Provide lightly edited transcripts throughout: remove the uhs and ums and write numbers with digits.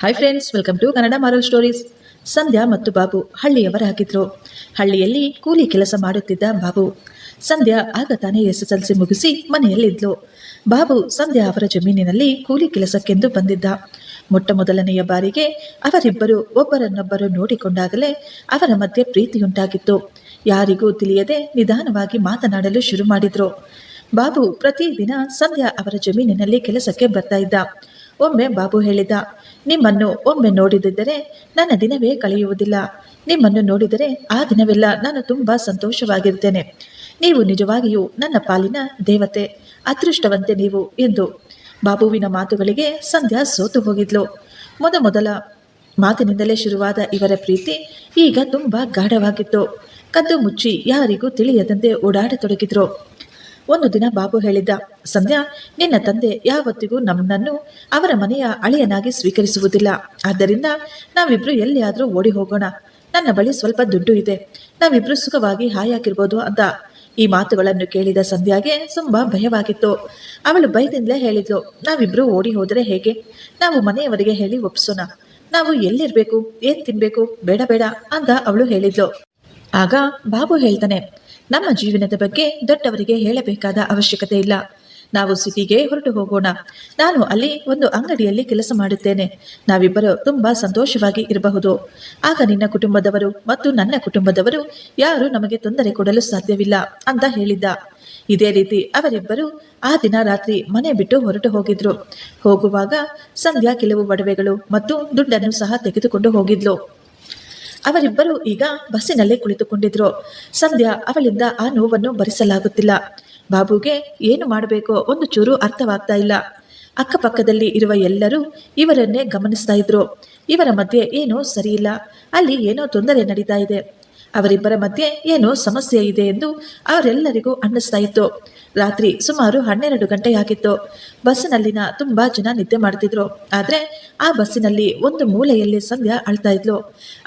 Hi friends, welcome to Kannada moral stories. Sandhya ಮತ್ತು ಬಾಬು ಹಳ್ಳಿಯವರಾಗಿದ್ರು. ಹಳ್ಳಿಯಲ್ಲಿ ಕೂಲಿ ಕೆಲಸ ಮಾಡುತ್ತಿದ್ದ ಬಾಬು. ಸಂಧ್ಯಾ ಆಗ ತಾನೇ SSLC ಮುಗಿಸಿ ಮನೆಯಲ್ಲಿದ್ಲು. ಬಾಬು ಸಂಧ್ಯಾ ಅವರ ಜಮೀನಿನಲ್ಲಿ ಕೂಲಿ ಕೆಲಸಕ್ಕೆಂದು ಬಂದಿದ್ದ. ಮೊದಲನೆಯ ಬಾರಿಗೆ ಅವರಿಬ್ಬರು ಒಬ್ಬರನ್ನೊಬ್ಬರು ನೋಡಿಕೊಂಡಾಗಲೇ ಅವರ ಮಧ್ಯೆ ಪ್ರೀತಿಯುಂಟಾಗಿತ್ತು. ಯಾರಿಗೂ ತಿಳಿಯದೆ ನಿಧಾನವಾಗಿ ಮಾತನಾಡಲು ಶುರು ಮಾಡಿದ್ರು. ಬಾಬು ಪ್ರತಿದಿನ ಸಂಧ್ಯಾ ಅವರ ಜಮೀನಿನಲ್ಲಿ ಕೆಲಸಕ್ಕೆ ಬರ್ತಾ ಇದ್ದ. ಒಮ್ಮೆ ಬಾಬು ಹೇಳಿದ, ನಿಮ್ಮನ್ನು ಒಮ್ಮೆ ನೋಡಿದ್ದರೆ ನನ್ನ ದಿನವೇ ಕಳೆಯುವುದಿಲ್ಲ. ನಿಮ್ಮನ್ನು ನೋಡಿದರೆ ಆ ದಿನವೆಲ್ಲ ನಾನು ತುಂಬ ಸಂತೋಷವಾಗಿರ್ತೇನೆ. ನೀವು ನಿಜವಾಗಿಯೂ ನನ್ನ ಪಾಲಿನ ದೇವತೆ, ಅದೃಷ್ಟವಂತೆ ನೀವು ಎಂದು. ಬಾಬುವಿನ ಮಾತುಗಳಿಗೆ ಸಂಧ್ಯಾ ಸೋತು ಹೋಗಿದ್ಲು. ಮೊದಲ ಮಾತಿನಿಂದಲೇ ಶುರುವಾದ ಇವರ ಪ್ರೀತಿ ಈಗ ತುಂಬ ಗಾಢವಾಗಿತ್ತು. ಕದ್ದು ಮುಚ್ಚಿ ಯಾರಿಗೂ ತಿಳಿಯದಂತೆ ಓಡಾಡತೊಡಗಿದ್ರು. ಒಂದು ದಿನ ಬಾಬು ಹೇಳಿದ್ದ, ಸಂಧ್ಯಾ, ನಿನ್ನ ತಂದೆ ಯಾವತ್ತಿಗೂ ನಮ್ಮನ್ನು ಅವರ ಮನೆಯ ಅಳಿಯನಾಗಿ ಸ್ವೀಕರಿಸುವುದಿಲ್ಲ. ಆದ್ದರಿಂದ ನಾವಿಬ್ರು ಎಲ್ಲಿಯಾದರೂ ಓಡಿ ಹೋಗೋಣ. ನನ್ನ ಬಳಿ ಸ್ವಲ್ಪ ದುಡ್ಡು ಇದೆ, ನಾವಿಬ್ರು ಸುಖವಾಗಿ ಹಾಯಾಗಿರ್ಬೋದು ಅಂತ. ಈ ಮಾತುಗಳನ್ನು ಕೇಳಿದ ಸಂಧ್ಯಾಗೆ ತುಂಬಾ ಭಯವಾಗಿತ್ತು. ಅವಳು ಭಯದಿಂದಲೇ ಹೇಳಿದ್ಲು, ನಾವಿಬ್ರು ಓಡಿ ಹೋದರೆ ಹೇಗೆ? ನಾವು ಮನೆಯವರಿಗೆ ಹೇಳಿ ಒಪ್ಸೋಣ. ನಾವು ಎಲ್ಲಿರ್ಬೇಕು, ಏನ್ ತಿನ್ಬೇಕು, ಬೇಡ ಬೇಡ ಅಂತ ಅವಳು ಹೇಳಿದ್ಲು. ಆಗ ಬಾಬು ಹೇಳ್ತಾನೆ, ನಮ್ಮ ಜೀವನದ ಬಗ್ಗೆ ದೊಡ್ಡವರಿಗೆ ಹೇಳಬೇಕಾದ ಅವಶ್ಯಕತೆ ಇಲ್ಲ. ನಾವು ಸಿಟಿಗೆ ಹೊರಟು ಹೋಗೋಣ. ನಾನು ಅಲ್ಲಿ ಒಂದು ಅಂಗಡಿಯಲ್ಲಿ ಕೆಲಸ ಮಾಡುತ್ತೇನೆ. ನಾವಿಬ್ಬರು ತುಂಬಾ ಸಂತೋಷವಾಗಿ ಇರಬಹುದು. ಆಗ ನಿನ್ನ ಕುಟುಂಬದವರು ಮತ್ತು ನನ್ನ ಕುಟುಂಬದವರು ಯಾರು ನಮಗೆ ತೊಂದರೆ ಕೊಡಲು ಸಾಧ್ಯವಿಲ್ಲ ಅಂತ ಹೇಳಿದ್ದ. ಇದೇ ರೀತಿ ಅವರಿಬ್ಬರು ಆ ದಿನ ರಾತ್ರಿ ಮನೆ ಬಿಟ್ಟು ಹೊರಟು ಹೋಗಿದ್ರು. ಹೋಗುವಾಗ ಸಂಧ್ಯಾ ಕೆಲವು ಒಡವೆಗಳು ಮತ್ತು ದುಡ್ಡನ್ನು ಸಹ ತೆಗೆದುಕೊಂಡು ಹೋಗಿದ್ಲು. ಅವರಿಬ್ಬರು ಈಗ ಬಸ್ಸಿನಲ್ಲೇ ಕುಳಿತುಕೊಂಡಿದ್ರು. ಸಂಧ್ಯಾ ಅವಳಿಂದ ಆ ನೋವನ್ನು ಭರಿಸಲಾಗುತ್ತಿಲ್ಲ. ಬಾಬುಗೆ ಏನು ಮಾಡಬೇಕೋ ಒಂದು ಚೂರು ಅರ್ಥವಾಗ್ತಾ ಇಲ್ಲ. ಅಕ್ಕಪಕ್ಕದಲ್ಲಿ ಇರುವ ಎಲ್ಲರೂ ಇವರನ್ನೇ ಗಮನಿಸ್ತಾ ಇದ್ರು. ಇವರ ಮಧ್ಯೆ ಏನೋ ಸರಿಯಿಲ್ಲ, ಅಲ್ಲಿ ಏನೋ ತೊಂದರೆ ನಡೀತಾ ಇದೆ. ಅವರಿಬ್ಬರ ಮಧ್ಯೆ ಏನೋ ಸಮಸ್ಯೆ ಇದೆ ಎಂದು ಅವರೆಲ್ಲರಿಗೂ ಅನ್ನಿಸ್ತಾ ಇತ್ತು. ರಾತ್ರಿ ಸುಮಾರು 12 ಗಂಟೆಯಾಗಿತ್ತು. ಬಸ್ಸಿನಲ್ಲಿನ ತುಂಬಾ ಜನ ನಿದ್ದೆ ಮಾಡ್ತಿದ್ರು. ಆದ್ರೆ ಆ ಬಸ್ಸಿನಲ್ಲಿ ಒಂದು ಮೂಲೆಯಲ್ಲಿ ಸಂಧ್ಯಾ ಅಳ್ತಾ ಇದ್ಲು.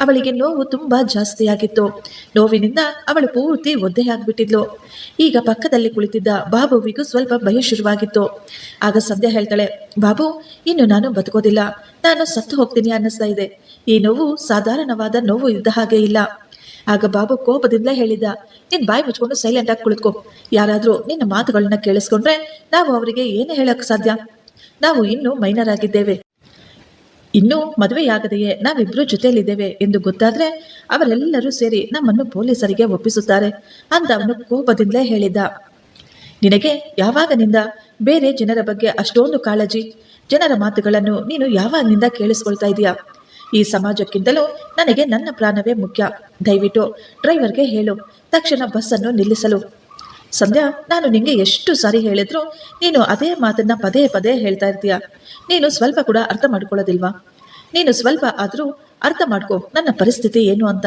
ಅವಳಿಗೆ ನೋವು ತುಂಬಾ ಜಾಸ್ತಿಯಾಗಿತ್ತು. ನೋವಿನಿಂದ ಅವಳು ಪೂರ್ತಿ ಒದ್ದೆಯಾಗ್ಬಿಟ್ಟಿದ್ಲು. ಈಗ ಪಕ್ಕದಲ್ಲಿ ಕುಳಿತಿದ್ದ ಬಾಬುವಿಗೂ ಸ್ವಲ್ಪ ಭಯ ಶುರುವಾಗಿತ್ತು. ಆಗ ಸಂಧ್ಯಾ ಹೇಳ್ತಾಳೆ, ಬಾಬು, ಇನ್ನು ನಾನು ಬದುಕೋದಿಲ್ಲ, ನಾನು ಸತ್ತು ಹೋಗ್ತೀನಿ ಅನ್ನಿಸ್ತಾ ಇದೆ. ಈ ನೋವು ಸಾಧಾರಣವಾದ ನೋವು ಇದ್ದ ಹಾಗೆ ಇಲ್ಲ. ಆಗ ಬಾಬು ಕೋಪದಿಂದಲೇ ಹೇಳಿದ, ನೀನ್ ಬಾಯಿ ಮುಚ್ಕೊಂಡು ಸೈಲೆಂಟ್ ಆಗಿ ಕುಳಿತುಕೋ. ಯಾರಾದ್ರೂ ನಿನ್ನ ಮಾತುಗಳನ್ನ ಕೇಳಿಸ್ಕೊಂಡ್ರೆ ನಾವು ಅವರಿಗೆ ಏನೇ ಹೇಳಕ್ ಸಾಧ್ಯ? ನಾವು ಇನ್ನೂ ಮೈನರ್ ಆಗಿದ್ದೇವೆ, ಇನ್ನೂ ಮದುವೆಯಾಗದೆಯೇ ನಾವಿಬ್ರು ಜೊತೆಯಲ್ಲಿದ್ದೇವೆ ಎಂದು ಗೊತ್ತಾದ್ರೆ ಅವರೆಲ್ಲರೂ ಸೇರಿ ನಮ್ಮನ್ನು ಪೊಲೀಸರಿಗೆ ಒಪ್ಪಿಸುತ್ತಾರೆ ಅಂತ ಅವನು ಕೋಪದಿಂದಲೇ ಹೇಳಿದ್ದ. ನಿನಗೆ ಯಾವಾಗಿನಿಂದ ಬೇರೆ ಜನರ ಬಗ್ಗೆ ಅಷ್ಟೊಂದು ಕಾಳಜಿ? ಜನರ ಮಾತುಗಳನ್ನು ನೀನು ಯಾವಾಗಿನಿಂದ ಕೇಳಿಸ್ಕೊಳ್ತಾ ಇದೀಯಾ? ಈ ಸಮಾಜಕ್ಕಿಂತಲೂ ನನಗೆ ನನ್ನ ಪ್ರಾಣವೇ ಮುಖ್ಯ. ದಯವಿಟ್ಟು ಡ್ರೈವರ್ಗೆ ಹೇಳು ತಕ್ಷಣ ಬಸ್ಸನ್ನು ನಿಲ್ಲಿಸಲು. ಸಂಧ್ಯಾ, ನಾನು ನಿಂಗೆ ಎಷ್ಟು ಸಾರಿ ಹೇಳಿದ್ರು ನೀನು ಅದೇ ಮಾತನ್ನ ಪದೇ ಪದೇ ಹೇಳ್ತಾ ಇರ್ತೀಯ. ನೀನು ಸ್ವಲ್ಪ ಕೂಡ ಅರ್ಥ ಮಾಡ್ಕೊಳ್ಳೋದಿಲ್ವಾ? ನೀನು ಸ್ವಲ್ಪ ಆದರೂ ಅರ್ಥ ಮಾಡ್ಕೋ ನನ್ನ ಪರಿಸ್ಥಿತಿ ಏನು ಅಂತ.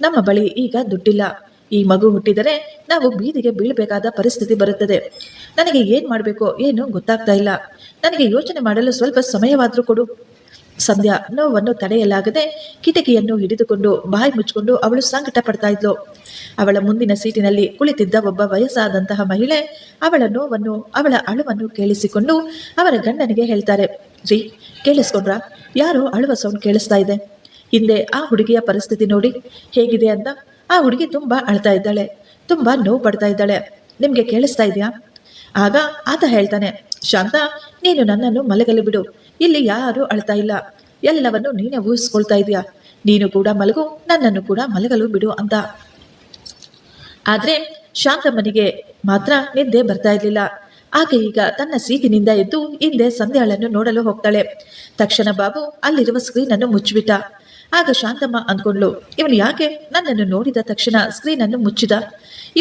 ನಮ್ಮ ಬಳಿ ಈಗ ದುಡ್ಡಿಲ್ಲ. ಈ ಮಗು ಹುಟ್ಟಿದರೆ ನಾವು ಬೀದಿಗೆ ಬೀಳಬೇಕಾದ ಪರಿಸ್ಥಿತಿ ಬರುತ್ತದೆ. ನನಗೆ ಏನು ಮಾಡಬೇಕೋ ಏನು ಗೊತ್ತಾಗ್ತಾ ಇಲ್ಲ. ನನಗೆ ಯೋಚನೆ ಮಾಡಲು ಸ್ವಲ್ಪ ಸಮಯವಾದರೂ ಕೊಡು. ಸಂಧ್ಯಾ ನೋವನ್ನು ತಡೆಯಲಾಗದೆ ಕಿಟಕಿಯನ್ನು ಹಿಡಿದುಕೊಂಡು ಬಾಯಿ ಮುಚ್ಚಿಕೊಂಡು ಅವಳು ಸಂಕಟ ಪಡ್ತಾ ಇದ್ಲು. ಅವಳ ಮುಂದಿನ ಸೀಟಿನಲ್ಲಿ ಕುಳಿತಿದ್ದ ಒಬ್ಬ ವಯಸ್ಸಾದಂತಹ ಮಹಿಳೆ ಅವಳ ನೋವನ್ನು, ಅವಳ ಅಳುವನ್ನು ಕೇಳಿಸಿಕೊಂಡು ಅವರ ಗಂಡನಿಗೆ ಹೇಳ್ತಾರೆ, ರೀ, ಕೇಳಿಸ್ಕೊಂಡ್ರ? ಯಾರೋ ಅಳುವ ಸೌಂಡ್ ಕೇಳಿಸ್ತಾ ಇದೆ. ಹಿಂದೆ ಆ ಹುಡುಗಿಯ ಪರಿಸ್ಥಿತಿ ನೋಡಿ ಹೇಗಿದೆ ಅಂತ. ಆ ಹುಡುಗಿ ತುಂಬಾ ಅಳ್ತಾ ಇದ್ದಾಳೆ, ತುಂಬಾ ನೋವು ಪಡ್ತಾ ಇದ್ದಾಳೆ. ನಿಮ್ಗೆ ಕೇಳಿಸ್ತಾ ಇದೆಯಾ? ಆಗ ಆತ ಹೇಳ್ತಾನೆ, ಶಾಂತ, ನೀನು ನನ್ನನ್ನು ಮಲಗಲು ಬಿಡು. ಇಲ್ಲಿ ಯಾರು ಅಳ್ತಾ ಇಲ್ಲ. ಎಲ್ಲವನ್ನು ನೀನೇ ಊಹಿಸ್ಕೊಳ್ತಾ ಇದೀಯಾ. ನೀನು ಕೂಡ ಮಲಗು, ನನ್ನನ್ನು ಕೂಡ ಮಲಗಲು ಬಿಡು ಅಂತ. ಆದ್ರೆ ಶಾಂತಮ್ಮನಿಗೆ ಮಾತ್ರ ನಿದ್ದೆ ಬರ್ತಾ ಇರ್ಲಿಲ್ಲ. ಆಕೆ ಈಗ ತನ್ನ ಸೀಟಿನಿಂದ ಎದ್ದು ಹಿಂದೆ ಸಂಧ್ಯಾಳನ್ನು ನೋಡಲು ಹೋಗ್ತಾಳೆ. ತಕ್ಷಣ ಬಾಬು ಅಲ್ಲಿರುವ ಸ್ಕ್ರೀನ್ ಅನ್ನು ಮುಚ್ಚಿಬಿಟ್ಟ. ಆಗ ಶಾಂತಮ್ಮ ಅಂದ್ಕೊಂಡ್ಲು, ಇವನು ಯಾಕೆ ನನ್ನನ್ನು ನೋಡಿದ ತಕ್ಷಣ ಸ್ಕ್ರೀನ್ ಅನ್ನು ಮುಚ್ಚಿದ?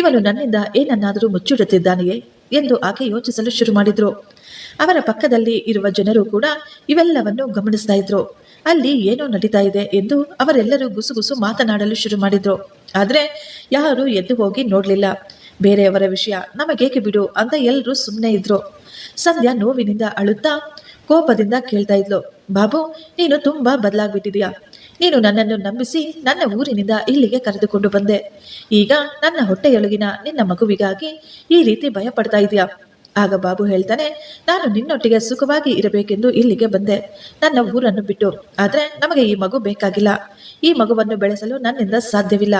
ಇವನು ನನ್ನಿಂದ ಏನನ್ನಾದರೂ ಮುಚ್ಚಿಡುತ್ತಿದ್ದಾನೆಯೇ ಎಂದು ಆಕೆ ಯೋಚಿಸಲು ಶುರು ಮಾಡಿದ್ರು. ಅವರ ಪಕ್ಕದಲ್ಲಿ ಇರುವ ಜನರು ಕೂಡ ಇವೆಲ್ಲವನ್ನು ಗಮನಿಸ್ತಾ ಇದ್ರು. ಅಲ್ಲಿ ಏನೋ ನಡೀತಾ ಇದೆ ಎಂದು ಅವರೆಲ್ಲರೂ ಗುಸುಗುಸು ಮಾತನಾಡಲು ಶುರು ಮಾಡಿದ್ರು. ಆದ್ರೆ ಯಾರು ಎದ್ದು ಹೋಗಿ ನೋಡ್ಲಿಲ್ಲ. ಬೇರೆಯವರ ವಿಷಯ ನಮಗೇಕೆ ಬಿಡು ಅಂತ ಎಲ್ಲರೂ ಸುಮ್ಮನೆ ಇದ್ರು. ಸಂಧ್ಯಾ ನೋವಿನಿಂದ ಅಳುತ್ತಾ ಕೋಪದಿಂದ ಕೇಳ್ತಾ ಇದ್ಲು, ಬಾಬು, ನೀನು ತುಂಬಾ ಬದಲಾಗ್ಬಿಟ್ಟಿದ್ಯಾ. ನೀನು ನನ್ನನ್ನು ನಂಬಿಸಿ ನನ್ನ ಊರಿನಿಂದ ಇಲ್ಲಿಗೆ ಕರೆದುಕೊಂಡು ಬಂದೆ. ಈಗ ನನ್ನ ಹೊಟ್ಟೆಯೊಳಗಿನ ನಿನ್ನ ಮಗುವಿಗಾಗಿ ಈ ರೀತಿ ಭಯ ಪಡ್ತಾ ಇದೆಯಾ? ಆಗ ಬಾಬು ಹೇಳ್ತಾನೆ, ನಾನು ನಿನ್ನೊಟ್ಟಿಗೆ ಸುಖವಾಗಿ ಇರಬೇಕೆಂದು ಇಲ್ಲಿಗೆ ಬಂದೆ, ನನ್ನ ಊರನ್ನು ಬಿಟ್ಟು. ಆದ್ರೆ ನಮಗೆ ಈ ಮಗು ಬೇಕಾಗಿಲ್ಲ. ಈ ಮಗುವನ್ನು ಬೆಳೆಸಲು ನನ್ನಿಂದ ಸಾಧ್ಯವಿಲ್ಲ.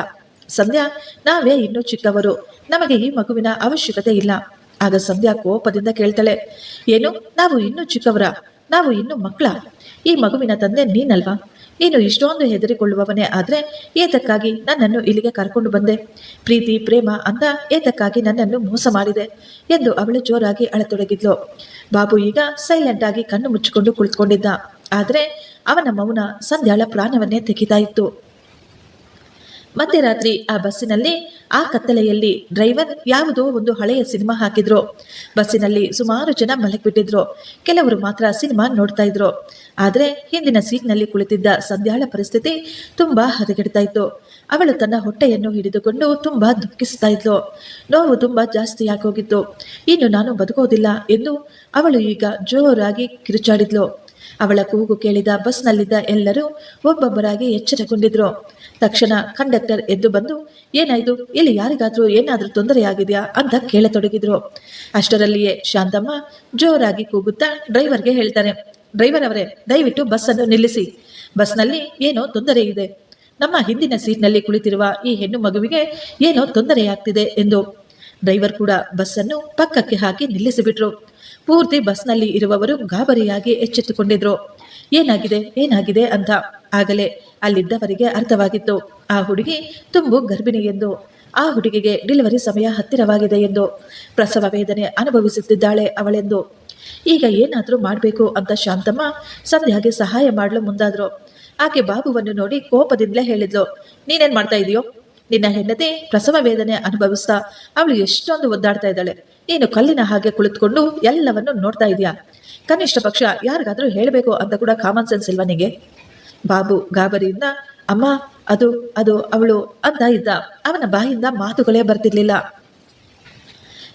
ಸಂಧ್ಯಾ, ನಾವೇ ಇನ್ನೂ ಚಿಕ್ಕವರು, ನಮಗೆ ಈ ಮಗುವಿನ ಅವಶ್ಯಕತೆ ಇಲ್ಲ. ಆಗ ಸಂಧ್ಯಾ ಕೋಪದಿಂದ ಕೇಳ್ತಾಳೆ, ಏನು, ನಾವು ಇನ್ನೂ ಚಿಕ್ಕವರ? ನಾವು ಇನ್ನೂ ಮಕ್ಕಳ? ಈ ಮಗುವಿನ ತಂದೆ ನೀನಲ್ವಾ? ನೀನು ಇಷ್ಟೊಂದು ಹೆದರಿಕೊಳ್ಳುವವನೇ ಆದ್ರೆ ಏತಕ್ಕಾಗಿ ನನ್ನನ್ನು ಇಲ್ಲಿಗೆ ಕರ್ಕೊಂಡು ಬಂದೆ? ಪ್ರೀತಿ ಪ್ರೇಮ ಅಂತ ಏತಕ್ಕಾಗಿ ನನ್ನನ್ನು ಮೋಸ ಮಾಡಿದೆ ಎಂದು ಅವಳು ಜೋರಾಗಿ ಅಳತೊಡಗಿದ್ಲು. ಬಾಬು ಈಗ ಸೈಲೆಂಟ್ ಆಗಿ ಕಣ್ಣು ಮುಚ್ಚಿಕೊಂಡು ಕುಳಿತುಕೊಂಡಿದ್ದ. ಆದ್ರೆ ಅವನ ಮೌನ ಸಂಧ್ಯಾಳ ಪ್ರಾಣವನ್ನೇ ತೆಗಿತಾ ಇತ್ತು. ಮಧ್ಯರಾತ್ರಿ ಆ ಬಸ್ಸಿನಲ್ಲಿ, ಆ ಕತ್ತಲೆಯಲ್ಲಿ ಡ್ರೈವರ್ ಯಾವುದೋ ಒಂದು ಹಳೆಯ ಸಿನಿಮಾ ಹಾಕಿದ್ರು. ಬಸ್ಸಿನಲ್ಲಿ ಸುಮಾರು ಜನ ಮಲಗಿಬಿಟ್ಟಿದ್ರು. ಕೆಲವರು ಮಾತ್ರ ಸಿನಿಮಾ ನೋಡ್ತಾ ಇದ್ರು. ಆದ್ರೆ ಹಿಂದಿನ ಸೀಟ್ನಲ್ಲಿ ಕುಳಿತಿದ್ದ ಸಂಧ್ಯಾಳ ಪರಿಸ್ಥಿತಿ ತುಂಬಾ ಹದಗೆಡ್ತಾ ಇತ್ತು. ಅವಳು ತನ್ನ ಹೊಟ್ಟೆಯನ್ನು ಹಿಡಿದುಕೊಂಡು ತುಂಬಾ ದುಃಖಿಸ್ತಾ ಇದ್ಲು. ನೋವು ತುಂಬಾ ಜಾಸ್ತಿ ಆಗೋಗಿತ್ತು. ಇನ್ನು ನಾನು ಬದುಕೋದಿಲ್ಲ ಎಂದು ಅವಳು ಈಗ ಜೋರಾಗಿ ಕಿರುಚಾಡಿದ್ಲು. ಅವಳ ಕೂಗು ಕೇಳಿದ ಬಸ್ನಲ್ಲಿದ್ದ ಎಲ್ಲರೂ ಒಬ್ಬೊಬ್ಬರಾಗಿ ಎಚ್ಚರಗೊಂಡಿದ್ರು. ತಕ್ಷಣ ಕಂಡಕ್ಟರ್ ಎದ್ದು ಬಂದು, ಏನಾಯ್ತು, ಇಲ್ಲಿ ಯಾರಿಗಾದ್ರೂ ಏನಾದ್ರೂ ತೊಂದರೆಯಾಗಿದೆಯಾ ಅಂತ ಕೇಳತೊಡಗಿದ್ರು. ಅಷ್ಟರಲ್ಲಿಯೇ ಶಾಂತಮ್ಮ ಜೋರಾಗಿ ಕೂಗುತ್ತಾ ಡ್ರೈವರ್ಗೆ ಹೇಳ್ತಾರೆ, ಡ್ರೈವರ್ ಅವರೇ, ದಯವಿಟ್ಟು ಬಸ್ ಅನ್ನು ನಿಲ್ಲಿಸಿ. ಬಸ್ನಲ್ಲಿ ಏನೋ ತೊಂದರೆ ಇದೆ. ನಮ್ಮ ಹಿಂದಿನ ಸೀಟ್ನಲ್ಲಿ ಕುಳಿತಿರುವ ಈ ಹೆಣ್ಣು ಮಗುವಿಗೆ ಏನೋ ತೊಂದರೆಯಾಗ್ತಿದೆ ಎಂದು. ಡ್ರೈವರ್ ಕೂಡ ಬಸ್ ಅನ್ನು ಪಕ್ಕಕ್ಕೆ ಹಾಕಿ ನಿಲ್ಲಿಸಿಬಿಟ್ರು. ಪೂರ್ತಿ ಬಸ್ನಲ್ಲಿ ಇರುವವರು ಗಾಬರಿಯಾಗಿ ಎಚ್ಚೆತ್ತುಕೊಂಡಿದ್ರು. ಏನಾಗಿದೆ ಏನಾಗಿದೆ ಅಂತ. ಆಗಲೇ ಅಲ್ಲಿದ್ದವರಿಗೆ ಅರ್ಥವಾಗಿತ್ತು, ಆ ಹುಡುಗಿ ತುಂಬು ಗರ್ಭಿಣಿ ಎಂದು. ಆ ಹುಡುಗಿಗೆ ಡೆಲಿವರಿ ಸಮಯ ಹತ್ತಿರವಾಗಿದೆ ಎಂದು. ಪ್ರಸವ ವೇದನೆ ಅನುಭವಿಸುತ್ತಿದ್ದಾಳೆ ಅವಳೆಂದು. ಈಗ ಏನಾದ್ರೂ ಮಾಡಬೇಕು ಅಂತ ಶಾಂತಮ್ಮ ಸಂಧ್ಯಾಗೆ ಸಹಾಯ ಮಾಡಲು ಮುಂದಾದ್ರು. ಆಕೆ ಬಾಬುವನ್ನು ನೋಡಿ ಕೋಪದಿಂದಲೇ ಹೇಳಿದ್ಲು, ನೀನೇನ್ ಮಾಡ್ತಾ ಇದೆಯೋ? ನಿನ್ನ ಹೆಂಡತಿ ಪ್ರಸವ ವೇದನೆ ಅನುಭವಿಸ್ತಾ ಅವಳು ಎಷ್ಟೊಂದು ಒದ್ದಾಡ್ತಾ ಇದ್ದಾಳೆ. ನೀನು ಕಲ್ಲಿನ ಹಾಗೆ ಕುಳಿತುಕೊಂಡು ಎಲ್ಲವನ್ನು ನೋಡ್ತಾ ಇದೀಯಾ? ಕನಿಷ್ಠ ಪಕ್ಷ ಯಾರಿಗಾದ್ರೂ ಹೇಳಬೇಕು ಅಂತ ಕೂಡ ಕಾಮನ್ ಸೆನ್ಸ್ ಇಲ್ವಾ ನಿಂಗೆ? ಬಾಬು ಗಾಬರಿಯಿಂದ, ಅಮ್ಮ, ಅದು ಅದು ಅವಳು ಅಂತ ಇದ್ದ. ಅವನ ಬಾಯಿಂದ ಮಾತುಗಳೇ ಬರ್ತಿರ್ಲಿಲ್ಲ.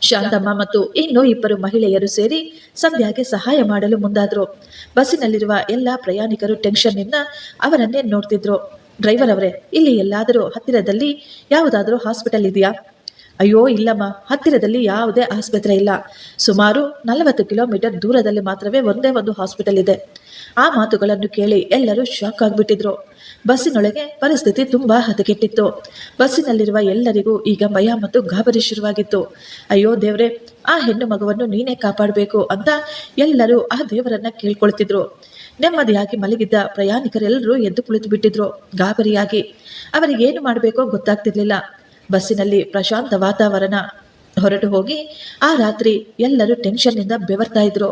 ಶಾಂತಮ್ಮ ಮತ್ತು ಇನ್ನೂ ಇಬ್ಬರು ಮಹಿಳೆಯರು ಸೇರಿ ಸಂಧ್ಯಾಗೆ ಸಹಾಯ ಮಾಡಲು ಮುಂದಾದ್ರು. ಬಸ್ಸಿನಲ್ಲಿರುವ ಎಲ್ಲಾ ಪ್ರಯಾಣಿಕರು ಟೆನ್ಷನ್ ನಿಂದ ಅವರನ್ನೇ ನೋಡ್ತಿದ್ರು. ಡ್ರೈವರ್ ಅವರೇ, ಇಲ್ಲಿ ಎಲ್ಲಾದರೂ ಹತ್ತಿರದಲ್ಲಿ ಯಾವುದಾದ್ರೂ ಹಾಸ್ಪಿಟಲ್ ಇದೆಯಾ? ಅಯ್ಯೋ ಇಲ್ಲಮ್ಮ, ಹತ್ತಿರದಲ್ಲಿ ಯಾವುದೇ ಆಸ್ಪತ್ರೆ ಇಲ್ಲ. ಸುಮಾರು 40 ಕಿಲೋಮೀಟರ್ ದೂರದಲ್ಲಿ ಮಾತ್ರವೇ ಒಂದೇ ಒಂದು ಹಾಸ್ಪಿಟಲ್ ಇದೆ. ಆ ಮಾತುಗಳನ್ನು ಕೇಳಿ ಎಲ್ಲರೂ ಶಾಕ್ ಆಗಿಬಿಟ್ಟಿದ್ರು. ಬಸ್ಸಿನೊಳಗೆ ಪರಿಸ್ಥಿತಿ ತುಂಬಾ ಹದಗೆಟ್ಟಿತ್ತು. ಬಸ್ಸಿನಲ್ಲಿರುವ ಎಲ್ಲರಿಗೂ ಈಗ ಭಯ ಮತ್ತು ಗಾಬರಿ ಶುರುವಾಗಿತ್ತು. ಅಯ್ಯೋ ದೇವ್ರೆ, ಆ ಹೆಣ್ಣು ಮಗುವನ್ನು ನೀನೇ ಕಾಪಾಡಬೇಕು ಅಂತ ಎಲ್ಲರೂ ಆ ದೇವರನ್ನ ಕೇಳ್ಕೊಳ್ತಿದ್ರು. ನೆಮ್ಮದಿಯಾಗಿ ಮಲಗಿದ್ದ ಪ್ರಯಾಣಿಕರೆಲ್ಲರೂ ಎದ್ದು ಕುಳಿತು ಬಿಟ್ಟಿದ್ರು ಗಾಬರಿಯಾಗಿ. ಅವರಿಗೇನು ಮಾಡಬೇಕೋ ಗೊತ್ತಾಗ್ತಿರ್ಲಿಲ್ಲ. ಬಸ್ಸಿನಲ್ಲಿ ಪ್ರಶಾಂತ ವಾತಾವರಣ ಹೊರಟು ಹೋಗಿ ಆ ರಾತ್ರಿ ಎಲ್ಲರೂ ಟೆನ್ಷನ್ನಿಂದ ಬೆವರ್ತಾ ಇದ್ರು.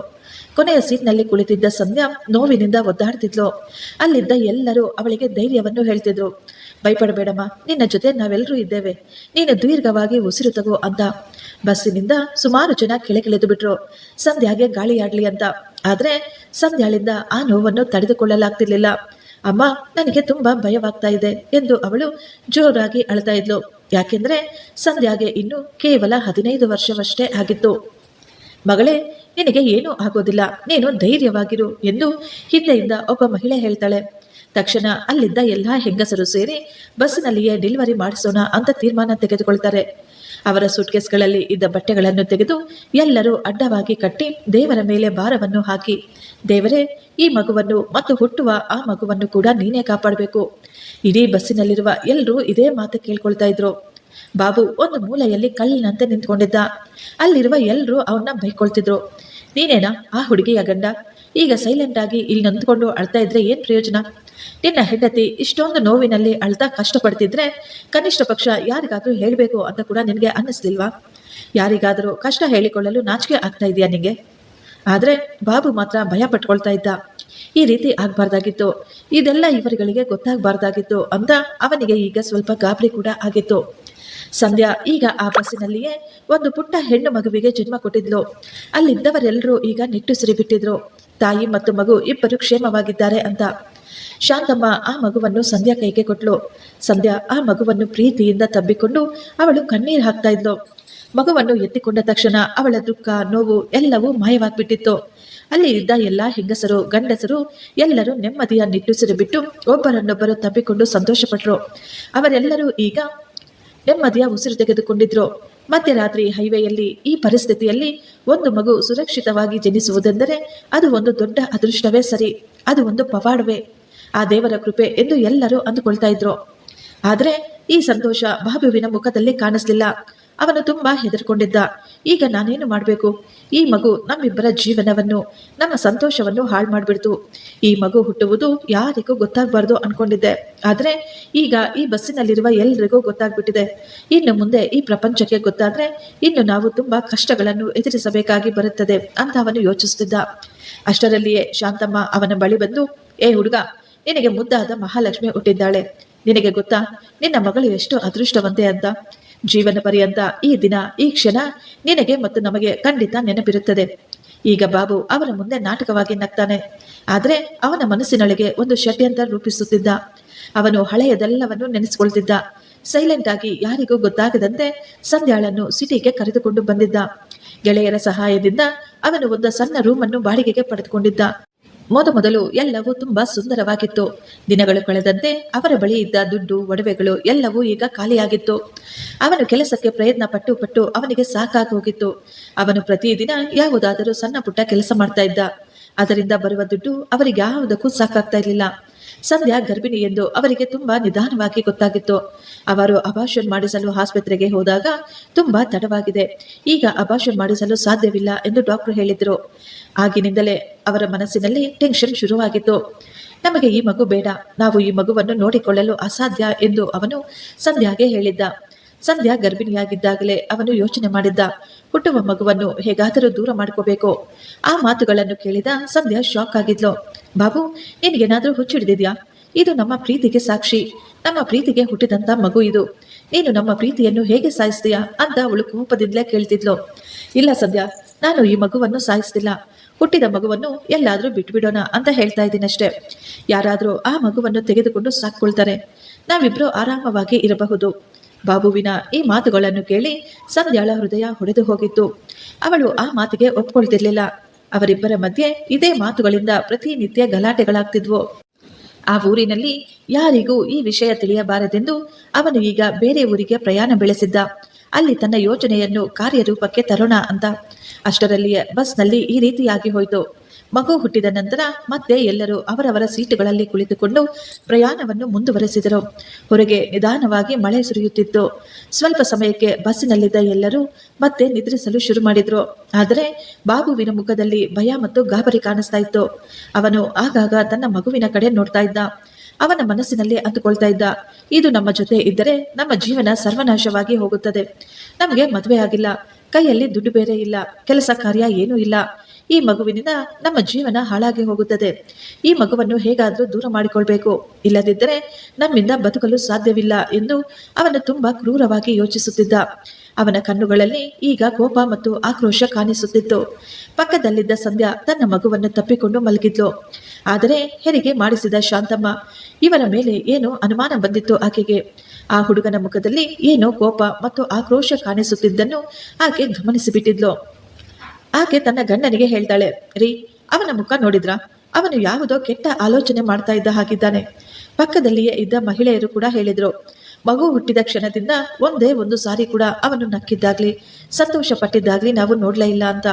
ಕೊನೆಯ ಸೀಟ್ನಲ್ಲಿ ಕುಳಿತಿದ್ದ ಸಂಧ್ಯಾ ನೋವಿನಿಂದ ಒದ್ದಾಡ್ತಿದ್ಲು. ಅಲ್ಲಿದ್ದ ಎಲ್ಲರೂ ಅವಳಿಗೆ ಧೈರ್ಯವನ್ನು ಹೇಳ್ತಿದ್ರು. ಭಯಪಡಬೇಡಮ್ಮ, ನಿನ್ನ ಜೊತೆ ನಾವೆಲ್ಲರೂ ಇದ್ದೇವೆ, ನೀನು ದೀರ್ಘವಾಗಿ ಉಸಿರು ತಗೋ ಅಂತ. ಬಸ್ಸಿನಿಂದ ಸುಮಾರು ಜನ ಕೆಳಗಿಳಿದು ಬಿಟ್ರು ಸಂಧ್ಯಾಗೆ ಗಾಳಿಯಾಡ್ಲಿ ಅಂತ. ಆದ್ರೆ ಸಂಧ್ಯಾಳಿಂದ ಆ ನೋವನ್ನು ತಡೆದುಕೊಳ್ಳಲಾಗ್ತಿರ್ಲಿಲ್ಲ. ಅಮ್ಮ, ನನಗೆ ತುಂಬಾ ಭಯವಾಗ್ತಾ ಇದೆ ಎಂದು ಅವಳು ಜೋರಾಗಿ ಅಳ್ತಾ ಇದ್ಲು. ಯಾಕೆಂದ್ರೆ ಸಂಧ್ಯಾಗೆ ಇನ್ನು ಕೇವಲ 15 ವರ್ಷವಷ್ಟೇ ಆಗಿತ್ತು. ಮಗಳೇ, ನಿನಗೆ ಏನೂ ಆಗೋದಿಲ್ಲ, ನೀನು ಧೈರ್ಯವಾಗಿರು ಎಂದು ಹಿಂದೆಯಿಂದ ಒಬ್ಬ ಮಹಿಳೆ ಹೇಳ್ತಾಳೆ. ತಕ್ಷಣ ಅಲ್ಲಿದ್ದ ಎಲ್ಲಾ ಹೆಂಗಸರು ಸೇರಿ ಬಸ್ಸಿನಲ್ಲಿಯೇ ಡೆಲಿವರಿ ಮಾಡಿಸೋಣ ಅಂತ ತೀರ್ಮಾನ ತೆಗೆದುಕೊಳ್ತಾರೆ. ಅವರ ಸೂಟ್ಕೇಸ್ಗಳಲ್ಲಿ ಇದ್ದ ಬಟ್ಟೆಗಳನ್ನು ತೆಗೆದು ಎಲ್ಲರೂ ಅಡ್ಡವಾಗಿ ಕಟ್ಟಿ ದೇವರ ಮೇಲೆ ಭಾರವನ್ನು ಹಾಕಿ, ದೇವರೇ, ಈ ಮಗುವನ್ನು ಮತ್ತು ಹುಟ್ಟುವ ಆ ಮಗುವನ್ನು ಕೂಡ ನೀನೇ ಕಾಪಾಡಬೇಕು. ಇಡೀ ಬಸ್ಸಿನಲ್ಲಿರುವ ಎಲ್ಲರೂ ಇದೇ ಮಾತು ಕೇಳ್ಕೊಳ್ತಾ ಇದ್ರು. ಬಾಬು ಒಂದು ಮೂಲೆಯಲ್ಲಿ ಕಲ್ಲಿನಂತೆ ನಿಂತ್ಕೊಂಡಿದ್ದ. ಅಲ್ಲಿರುವ ಎಲ್ಲರೂ ಅವನ್ನ ಬೈಕೊಳ್ತಿದ್ರು. ನೀನೇನಾ ಆ ಹುಡುಗಿಯ ಗಂಡ? ಈಗ ಸೈಲೆಂಟ್ ಆಗಿ ಇಲ್ಲಿ ನಿಂತ್ಕೊಂಡು ಅಳ್ತಾ ಇದ್ರೆ ಏನ್ ಪ್ರಯೋಜನ? ನಿನ್ನ ಹೆಂಡತಿ ಇಷ್ಟೊಂದು ನೋವಿನಲ್ಲಿ ಅಳ್ತಾ ಕಷ್ಟಪಡ್ತಿದ್ರೆ ಕನಿಷ್ಠ ಪಕ್ಷ ಯಾರಿಗಾದ್ರೂ ಹೇಳಬೇಕು ಅಂತ ಕೂಡ ನಿನಗೆ ಅನ್ನಿಸ್ಲಿಲ್ವಾ? ಯಾರಿಗಾದರೂ ಕಷ್ಟ ಹೇಳಿಕೊಳ್ಳಲು ನಾಚಿಕೆ ಆಗ್ತಾ ಇದೆಯಾ ನಿಂಗೆ? ಆದ್ರೆ ಬಾಬು ಮಾತ್ರ ಭಯ ಪಟ್ಕೊಳ್ತಾ ಇದ್ದ. ಈ ರೀತಿ ಆಗ್ಬಾರ್ದಾಗಿತ್ತು, ಇದೆಲ್ಲ ಇವರುಗಳಿಗೆ ಗೊತ್ತಾಗಬಾರ್ದಾಗಿತ್ತು ಅಂತ ಅವನಿಗೆ ಈಗ ಸ್ವಲ್ಪ ಗಾಬರಿ ಕೂಡ ಆಗಿತ್ತು. ಸಂಧ್ಯಾ ಈಗ ಆ ಬಸ್ಸಿನಲ್ಲಿಯೇ ಒಂದು ಪುಟ್ಟ ಹೆಣ್ಣು ಮಗುವಿಗೆ ಜನ್ಮ ಕೊಟ್ಟಿದ್ಲು. ಅಲ್ಲಿದ್ದವರೆಲ್ಲರೂ ಈಗ ನಿಟ್ಟುಸಿರಿ ಬಿಟ್ಟಿದ್ರು. ತಾಯಿ ಮತ್ತು ಮಗು ಇಬ್ಬರು ಕ್ಷೇಮವಾಗಿದ್ದಾರೆ ಅಂತ. ಶಾಂತಮ್ಮ ಆ ಮಗುವನ್ನು ಸಂಧ್ಯಾ ಕೈಗೆ ಕೊಟ್ಲು. ಸಂಧ್ಯಾ ಆ ಮಗುವನ್ನು ಪ್ರೀತಿಯಿಂದ ತಬ್ಬಿಕೊಂಡು ಅವಳು ಕಣ್ಣೀರು ಹಾಕ್ತಾ ಇದ್ಲು. ಮಗುವನ್ನು ಎತ್ತಿಕೊಂಡ ತಕ್ಷಣ ಅವಳ ದುಃಖ, ನೋವು ಎಲ್ಲವೂ ಮಾಯವಾಗ್ಬಿಟ್ಟಿತ್ತು. ಅಲ್ಲಿ ಇದ್ದ ಎಲ್ಲಾ ಹೆಂಗಸರು, ಗಂಡಸರು ಎಲ್ಲರೂ ನೆಮ್ಮದಿಯ ನಿಟ್ಟುಸಿರು ಬಿಟ್ಟು ಒಬ್ಬರನ್ನೊಬ್ಬರು ತಬ್ಬಿಕೊಂಡು ಸಂತೋಷಪಟ್ರು. ಅವರೆಲ್ಲರೂ ಈಗ ನೆಮ್ಮದಿಯ ಉಸಿರು ತೆಗೆದುಕೊಂಡಿದ್ರು. ಮಧ್ಯರಾತ್ರಿ ಹೈವೇಯಲ್ಲಿ ಈ ಪರಿಸ್ಥಿತಿಯಲ್ಲಿ ಒಂದು ಮಗು ಸುರಕ್ಷಿತವಾಗಿ ಜನಿಸುವುದೆಂದರೆ ಅದು ಒಂದು ದೊಡ್ಡ ಅದೃಷ್ಟವೇ ಸರಿ, ಅದು ಒಂದು ಪವಾಡವೇ, ಆ ದೇವರ ಕೃಪೆ ಎಂದು ಎಲ್ಲರೂ ಅಂದುಕೊಳ್ತಾ ಇದ್ರು. ಆದರೆ ಈ ಸಂತೋಷ ಬಾಬುವಿನ ಮುಖದಲ್ಲಿ ಕಾಣಿಸ್ಲಿಲ್ಲ. ಅವನು ತುಂಬಾ ಹೆದರ್ಕೊಂಡಿದ್ದ. ಈಗ ನಾನೇನು ಮಾಡಬೇಕು? ಈ ಮಗು ನಮ್ಮಿಬ್ಬರ ಜೀವನವನ್ನು, ನಮ್ಮ ಸಂತೋಷವನ್ನು ಹಾಳು ಮಾಡಿಬಿಡ್ತು. ಈ ಮಗು ಹುಟ್ಟುವುದು ಯಾರಿಗೂ ಗೊತ್ತಾಗಬಾರ್ದು ಅನ್ಕೊಂಡಿದ್ದೆ. ಆದರೆ ಈಗ ಈ ಬಸ್ಸಿನಲ್ಲಿರುವ ಎಲ್ರಿಗೂ ಗೊತ್ತಾಗ್ಬಿಟ್ಟಿದೆ. ಇನ್ನು ಮುಂದೆ ಈ ಪ್ರಪಂಚಕ್ಕೆ ಗೊತ್ತಾದ್ರೆ ಇನ್ನು ನಾವು ತುಂಬಾ ಕಷ್ಟಗಳನ್ನು ಎದುರಿಸಬೇಕಾಗಿ ಬರುತ್ತದೆ ಅಂತ ಅವನು ಯೋಚಿಸುತ್ತಿದ್ದ. ಅಷ್ಟರಲ್ಲಿಯೇ ಶಾಂತಮ್ಮ ಅವನ ಬಳಿ ಬಂದು, ಏ ಹುಡುಗ, ನಿನಗೆ ಮುದ್ದಾದ ಮಹಾಲಕ್ಷ್ಮಿ ಹುಟ್ಟಿದ್ದಾಳೆ. ನಿನಗೆ ಗೊತ್ತಾ ನಿನ್ನ ಮಗಳು ಎಷ್ಟು ಅದೃಷ್ಟವಂತೆ ಅಂತ? ಜೀವನ ಪರ್ಯಂತ ಈ ದಿನ, ಈ ಕ್ಷಣ ನಿನಗೆ ಮತ್ತು ನಮಗೆ ಖಂಡಿತ ನೆನಪಿರುತ್ತದೆ. ಈಗ ಬಾಬು ಅವರ ಮುಂದೆ ನಾಟಕವಾಗಿ ನಗ್ತಾನೆ. ಆದರೆ ಅವನ ಮನಸ್ಸಿನೊಳಗೆ ಒಂದು ಷಡ್ಯಂತ್ರ ರೂಪಿಸುತ್ತಿದ್ದ. ಅವನು ಹಳೆಯದೆಲ್ಲವನ್ನು ನೆನೆಸಿಕೊಳ್ತಿದ್ದ. ಸೈಲೆಂಟ್ ಆಗಿ ಯಾರಿಗೂ ಗೊತ್ತಾಗದಂತೆ ಸಂಧ್ಯಾಳನ್ನು ಸಿಟಿಗೆ ಕರೆದುಕೊಂಡು ಬಂದಿದ್ದ. ಗೆಳೆಯರ ಸಹಾಯದಿಂದ ಅವನು ಒಂದು ಸಣ್ಣ ರೂಮನ್ನು ಬಾಡಿಗೆಗೆ ಪಡೆದುಕೊಂಡಿದ್ದ. ಮೊದಲು ಎಲ್ಲವೂ ತುಂಬಾ ಸುಂದರವಾಗಿತ್ತು. ದಿನಗಳು ಕಳೆದಂತೆ ಅವರ ಬಳಿ ಇದ್ದ ದುಡ್ಡು, ಒಡವೆಗಳು ಎಲ್ಲವೂ ಈಗ ಖಾಲಿಯಾಗಿತ್ತು. ಅವನು ಕೆಲಸಕ್ಕೆ ಪ್ರಯತ್ನ ಪಟ್ಟು ಅವನಿಗೆ ಸಾಕಾಗಿ ಹೋಗಿತ್ತು. ಅವನು ಪ್ರತಿದಿನ ಯಾವುದಾದರೂ ಸಣ್ಣ ಪುಟ್ಟ ಕೆಲಸ ಮಾಡ್ತಾ ಇದ್ದ. ಅದರಿಂದ ಬರುವ ದುಡ್ಡು ಅವರಿಗೆ ಯಾವುದಕ್ಕೂ ಸಾಕಾಗ್ತಾ ಇರಲಿಲ್ಲ. ಸಂಧ್ಯಾ ಗರ್ಭಿಣಿ ಎಂದು ಅವರಿಗೆ ತುಂಬಾ ನಿಧಾನವಾಗಿ ಗೊತ್ತಾಗಿತ್ತು. ಅವರು ಅಬಾರ್ಷನ್ ಮಾಡಿಸಲು ಆಸ್ಪತ್ರೆಗೆ ಹೋದಾಗ ತುಂಬಾ ತಡವಾಗಿದೆ, ಈಗ ಅಬಾರ್ಷನ್ ಮಾಡಿಸಲು ಸಾಧ್ಯವಿಲ್ಲ ಎಂದು ಡಾಕ್ಟರ್ ಹೇಳಿದ್ರು. ಆಗಿನಿಂದಲೇ ಅವರ ಮನಸ್ಸಿನಲ್ಲಿ ಟೆನ್ಷನ್ ಶುರುವಾಗಿತ್ತು. ನಮಗೆ ಈ ಮಗು ಬೇಡ, ನಾವು ಈ ಮಗುವನ್ನು ನೋಡಿಕೊಳ್ಳಲು ಅಸಾಧ್ಯ ಎಂದು ಅವನು ಸಂಧ್ಯಾಗೆ ಹೇಳಿದ್ದ. ಸಂಧ್ಯಾ ಗರ್ಭಿಣಿಯಾಗಿದ್ದಾಗಲೇ ಅವನು ಯೋಚನೆ ಮಾಡಿದ್ದ, ಹುಟ್ಟುವ ಮಗುವನ್ನು ಹೇಗಾದರೂ ದೂರ ಮಾಡ್ಕೋಬೇಕು. ಆ ಮಾತುಗಳನ್ನು ಕೇಳಿದ ಸಂಧ್ಯಾ ಶಾಕ್ ಆಗಿದ್ಲು. ಬಾಬು, ನಿನಗೇನಾದ್ರೂ ಹುಚ್ಚಿಡಿದ್ಯಾ? ಇದು ನಮ್ಮ ಪ್ರೀತಿಗೆ ಸಾಕ್ಷಿ, ನಮ್ಮ ಪ್ರೀತಿಗೆ ಹುಟ್ಟಿದಂತ ಮಗು ಇದು. ನೀನು ನಮ್ಮ ಪ್ರೀತಿಯನ್ನು ಹೇಗೆ ಸಾಯಿಸ್ತೀಯಾ ಅಂತ ಅವಳು ಕೋಪದಿಂದಲೇ ಕೇಳ್ತಿದ್ಲು. ಇಲ್ಲ ಸಂಧ್ಯಾ, ನಾನು ಈ ಮಗುವನ್ನು ಸಾಯಿಸ್ತಿಲ್ಲ. ಹುಟ್ಟಿದ ಮಗುವನ್ನು ಎಲ್ಲಾದ್ರೂ ಬಿಟ್ಬಿಡೋಣ ಅಂತ ಹೇಳ್ತಾ ಇದ್ದೀನಷ್ಟೇ. ಯಾರಾದ್ರೂ ಆ ಮಗುವನ್ನು ತೆಗೆದುಕೊಂಡು ಸಾಕ್ಕೊಳ್ತಾರೆ, ನಾವಿಬ್ರು ಆರಾಮವಾಗಿ ಇರಬಹುದು. ಬಾಬುವಿನ ಈ ಮಾತುಗಳನ್ನು ಕೇಳಿ ಸಂಧ್ಯಾಳ ಹೃದಯ ಹೊಡೆದು ಹೋಗಿತ್ತು. ಅವಳು ಆ ಮಾತಿಗೆ ಒಪ್ಕೊಳ್ತಿರ್ಲಿಲ್ಲ. ಅವರಿಬ್ಬರ ಮಧ್ಯೆ ಇದೇ ಮಾತುಗಳಿಂದ ಪ್ರತಿನಿತ್ಯ ಗಲಾಟೆಗಳಾಗ್ತಿದ್ವು. ಆ ಊರಿನಲ್ಲಿ ಯಾರಿಗೂ ಈ ವಿಷಯ ತಿಳಿಯಬಾರದೆಂದು ಅವನು ಈಗ ಬೇರೆ ಊರಿಗೆ ಪ್ರಯಾಣ ಬೆಳೆಸಿದ್ದ. ಅಲ್ಲಿ ತನ್ನ ಯೋಚನೆಯನ್ನು ಕಾರ್ಯರೂಪಕ್ಕೆ ತರೋಣ ಅಂತ. ಅಷ್ಟರಲ್ಲಿಯೇ ಬಸ್ನಲ್ಲಿ ಈ ರೀತಿಯಾಗಿ ಹೋಯಿತು. ಮಗು ಹುಟ್ಟಿದ ನಂತರ ಮತ್ತೆ ಎಲ್ಲರೂ ಅವರವರ ಸೀಟುಗಳಲ್ಲಿ ಕುಳಿತುಕೊಂಡು ಪ್ರಯಾಣವನ್ನು ಮುಂದುವರೆಸಿದರು. ಹೊರಗೆ ನಿಧಾನವಾಗಿ ಮಳೆ ಸುರಿಯುತ್ತಿತ್ತು. ಸ್ವಲ್ಪ ಸಮಯಕ್ಕೆ ಬಸ್ಸಿನಲ್ಲಿದ್ದ ಎಲ್ಲರೂ ಮತ್ತೆ ನಿದ್ರಿಸಲು ಶುರು ಮಾಡಿದ್ರು. ಆದರೆ ಬಾಬುವಿನ ಮುಖದಲ್ಲಿ ಭಯ ಮತ್ತು ಗಾಬರಿ ಕಾಣಿಸ್ತಾ ಇತ್ತು. ಅವನು ಆಗಾಗ ತನ್ನ ಮಗುವಿನ ಕಡೆ ನೋಡ್ತಾ ಇದ್ದ. ಅವನ ಮನಸ್ಸಿನಲ್ಲಿ ಅಂದುಕೊಳ್ತಾ ಇದ್ದ, ಇದು ನಮ್ಮ ಜೊತೆ ಇದ್ದರೆ ನಮ್ಮ ಜೀವನ ಸರ್ವನಾಶವಾಗಿ ಹೋಗುತ್ತದೆ. ನಮಗೆ ಮದುವೆ ಆಗಿಲ್ಲ, ಕೈಯಲ್ಲಿ ದುಡ್ಡು ಬೇರೆ ಇಲ್ಲ, ಕೆಲಸ ಕಾರ್ಯ ಏನೂ ಇಲ್ಲ. ಈ ಮಗುವಿನಿಂದ ನಮ್ಮ ಜೀವನ ಹಾಳಾಗಿ ಹೋಗುತ್ತದೆ. ಈ ಮಗುವನ್ನು ಹೇಗಾದರೂ ದೂರ ಮಾಡಿಕೊಳ್ಬೇಕು, ಇಲ್ಲದಿದ್ದರೆ ನಮ್ಮಿಂದ ಬದುಕಲು ಸಾಧ್ಯವಿಲ್ಲ ಎಂದು ಅವನು ತುಂಬಾ ಕ್ರೂರವಾಗಿ ಯೋಚಿಸುತ್ತಿದ್ದ. ಅವನ ಕಣ್ಣುಗಳಲ್ಲಿ ಈಗ ಕೋಪ ಮತ್ತು ಆಕ್ರೋಶ ಕಾಣಿಸುತ್ತಿತ್ತು. ಪಕ್ಕದಲ್ಲಿದ್ದ ಸಂಧ್ಯಾ ತನ್ನ ಮಗುವನ್ನು ತಪ್ಪಿಕೊಂಡು ಮಲಗಿದ್ಲು. ಆದರೆ ಹೆರಿಗೆ ಮಾಡಿಸಿದ ಶಾಂತಮ್ಮ ಇವರ ಮೇಲೆ ಏನೋ ಅನುಮಾನ ಬಂದಿತ್ತು ಆಕೆಗೆ. ಆ ಹುಡುಗನ ಮುಖದಲ್ಲಿ ಏನೋ ಕೋಪ ಮತ್ತು ಆಕ್ರೋಶ ಕಾಣಿಸುತ್ತಿದ್ದನ್ನು ಆಕೆ ಗಮನಿಸಿಬಿಟ್ಟಿದ್ಲು. ಆಕೆ ತನ್ನ ಗಂಡನಿಗೆ ಹೇಳ್ತಾಳೆ, ರೀ, ಅವನ ಮುಖ ನೋಡಿದ್ರ? ಅವನು ಯಾವುದೋ ಕೆಟ್ಟ ಆಲೋಚನೆ ಮಾಡ್ತಾ ಇದ್ದ ಹಾಗಿದ್ದಾನೆ. ಪಕ್ಕದಲ್ಲಿಯೇ ಇದ್ದ ಮಹಿಳೆಯರು ಕೂಡ ಹೇಳಿದ್ರು. ಮಗು ಹುಟ್ಟಿದ ಕ್ಷಣದಿಂದ ಒಂದೇ ಒಂದು ಸಾರಿ ಕೂಡ ಅವನು ನಕ್ಕಿದ್ದಾಗ್ಲಿ, ಸಂತೋಷ ಪಟ್ಟಿದ್ದಾಗ್ಲಿ ನಾವು ನೋಡ್ಲೇ ಇಲ್ಲ ಅಂತ.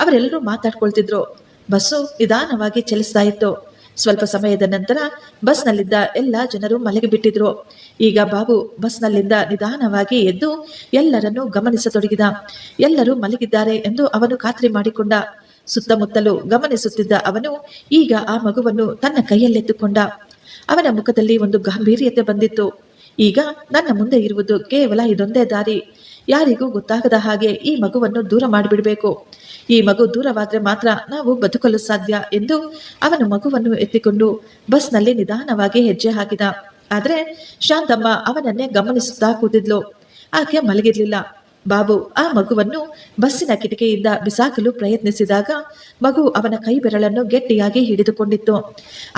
ಅವರೆಲ್ಲರೂ ಮಾತಾಡ್ಕೊಳ್ತಿದ್ರು. ಬಸ್ಸು ನಿಧಾನವಾಗಿ ಚಲಿಸ್ತಾ ಇತ್ತು. ಸ್ವಲ್ಪ ಸಮಯದ ನಂತರ ಬಸ್ನಲ್ಲಿದ್ದ ಎಲ್ಲ ಜನರು ಮಲಗಿಬಿಟ್ಟಿದ್ರು. ಈಗ ಬಾಬು ಬಸ್ನಲ್ಲಿಂದ ನಿಧಾನವಾಗಿ ಎದ್ದು ಎಲ್ಲರನ್ನೂ ಗಮನಿಸತೊಡಗಿದ. ಎಲ್ಲರೂ ಮಲಗಿದ್ದಾರೆ ಎಂದು ಅವನು ಖಾತ್ರಿ ಮಾಡಿಕೊಂಡ. ಸುತ್ತಮುತ್ತಲೂ ಗಮನಿಸುತ್ತಿದ್ದ ಅವನು ಈಗ ಆ ಮಗುವನ್ನು ತನ್ನ ಕೈಯಲ್ಲೆತ್ತುಕೊಂಡ. ಅವನ ಮುಖದಲ್ಲಿ ಒಂದು ಗಾಂಭೀರ್ಯತೆ ಬಂದಿತ್ತು. ಈಗ ನನ್ನ ಮುಂದೆ ಇರುವುದು ಕೇವಲ ಇದೊಂದೇ ದಾರಿ. ಯಾರಿಗೂ ಗೊತ್ತಾಗದ ಹಾಗೆ ಈ ಮಗುವನ್ನು ದೂರ ಮಾಡಿಬಿಡಬೇಕು. ಈ ಮಗು ದೂರವಾದ್ರೆ ಮಾತ್ರ ನಾವು ಬದುಕಲು ಸಾಧ್ಯ ಎಂದು ಅವನು ಮಗುವನ್ನು ಎತ್ತಿಕೊಂಡು ಬಸ್ನಲ್ಲಿ ನಿಧಾನವಾಗಿ ಹೆಜ್ಜೆ ಹಾಕಿದ. ಆದ್ರೆ ಶಾಂತಮ್ಮ ಅವನನ್ನೇ ಗಮನಿಸುತ್ತಾ ಕೂತಿದ್ಲು. ಆಕೆ ಮಲಗಿರ್ಲಿಲ್ಲ. ಬಾಬು ಆ ಮಗುವನ್ನು ಬಸ್ಸಿನ ಕಿಟಕಿಯಿಂದ ಬಿಸಾಕಲು ಪ್ರಯತ್ನಿಸಿದಾಗ ಮಗು ಅವನ ಕೈ ಬೆರಳನ್ನು ಗಟ್ಟಿಯಾಗಿ ಹಿಡಿದುಕೊಂಡಿತ್ತು.